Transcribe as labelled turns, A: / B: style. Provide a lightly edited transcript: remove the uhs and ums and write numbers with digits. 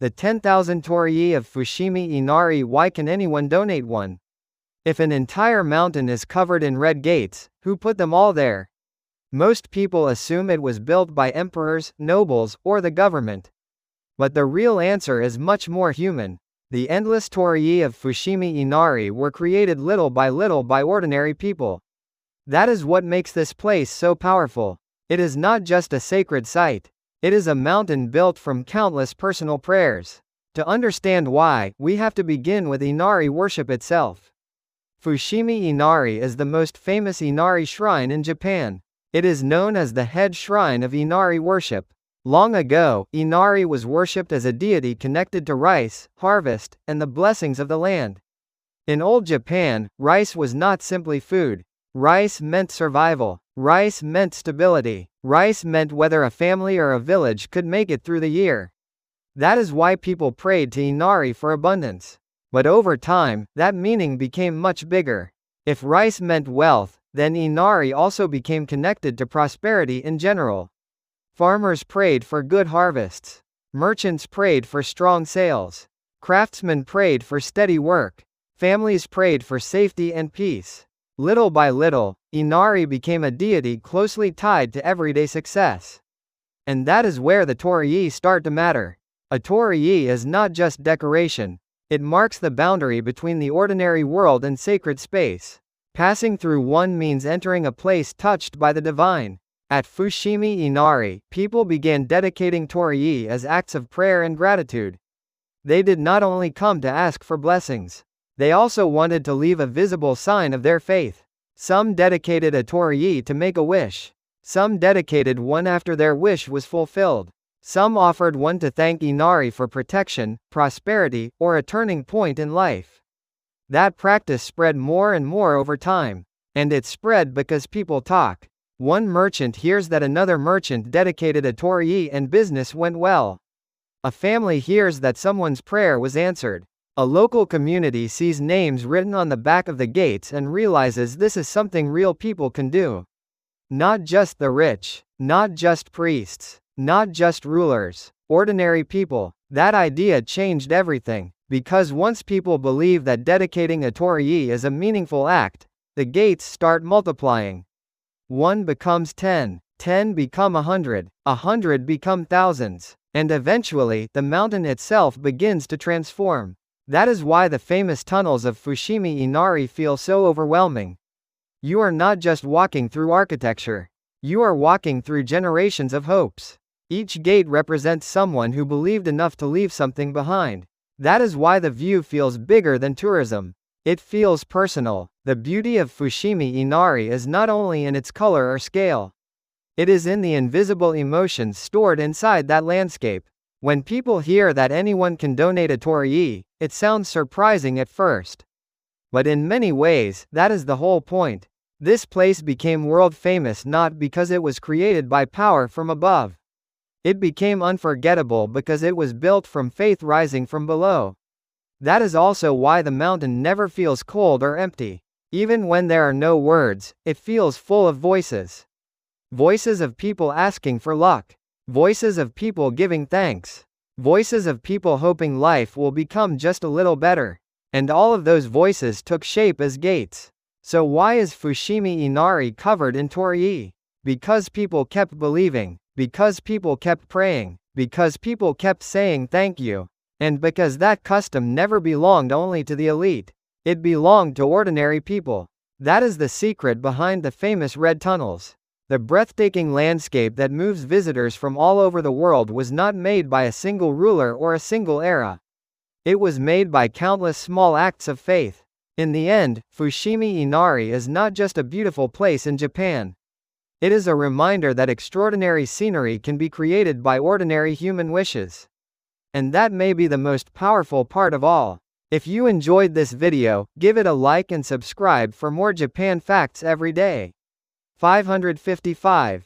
A: The 10,000 torii of Fushimi Inari. Why can anyone donate one? If an entire mountain is covered in red gates, who put them all there? Most people assume it was built by emperors, nobles, or the government. But the real answer is much more human. The endless torii of Fushimi Inari were created little by ordinary people. That is what makes this place so powerful. It is not just a sacred site. It is a mountain built from countless personal prayers. To understand why, we have to begin with Inari worship itself. Fushimi Inari is the most famous Inari shrine in Japan. It is known as the head shrine of Inari worship. Long ago, Inari was worshipped as a deity connected to rice, harvest, and the blessings of the land. In old Japan, rice was not simply food. Rice meant survival. Rice meant stability. Rice meant whether a family or a village could make it through the year. That is why people prayed to Inari for abundance. But over time, that meaning became much bigger. If rice meant wealth, then Inari also became connected to prosperity in general. Farmers prayed for good harvests. Merchants prayed for strong sales. Craftsmen prayed for steady work. Families prayed for safety and peace. Little by little, Inari became a deity closely tied to everyday success. And that is where the torii start to matter. A torii is not just decoration. It marks the boundary between the ordinary world and sacred space. Passing through one means entering a place touched by the divine. At Fushimi Inari, people began dedicating torii as acts of prayer and gratitude. They did not only come to ask for blessings. They also wanted to leave a visible sign of their faith. Some dedicated a torii to make a wish. Some dedicated one after their wish was fulfilled. Some offered one to thank Inari for protection, prosperity, or a turning point in life. That practice spread more and more over time. And it spread because people talk. One merchant hears that another merchant dedicated a torii and business went well. A family hears that someone's prayer was answered. A local community sees names written on the back of the gates and realizes this is something real people can do. Not just the rich, not just priests, not just rulers, ordinary people. That idea changed everything, because once people believe that dedicating a torii is a meaningful act, the gates start multiplying. 1 becomes 10, 10 become 100, 100 become thousands, and eventually, the mountain itself begins to transform. That is why the famous tunnels of Fushimi Inari feel so overwhelming. You are not just walking through architecture. You are walking through generations of hopes. Each gate represents someone who believed enough to leave something behind. That is why the view feels bigger than tourism. It feels personal. The beauty of Fushimi Inari is not only in its color or scale. It is in the invisible emotions stored inside that landscape. When people hear that anyone can donate a torii, it sounds surprising at first. But in many ways, that is the whole point. This place became world famous not because it was created by power from above. It became unforgettable because it was built from faith rising from below. That is also why the mountain never feels cold or empty. Even when there are no words, it feels full of voices. Voices of people asking for luck. Voices of people giving thanks. Voices of people hoping life will become just a little better. And all of those voices took shape as gates. So why is Fushimi Inari covered in torii? Because people kept believing. Because people kept praying. Because people kept saying thank you. And because that custom never belonged only to the elite. It belonged to ordinary people. That is the secret behind the famous red tunnels. The breathtaking landscape that moves visitors from all over the world was not made by a single ruler or a single era. It was made by countless small acts of faith. In the end, Fushimi Inari is not just a beautiful place in Japan. It is a reminder that extraordinary scenery can be created by ordinary human wishes. And that may be the most powerful part of all. If you enjoyed this video, give it a like and subscribe for more Japan facts every day. 555.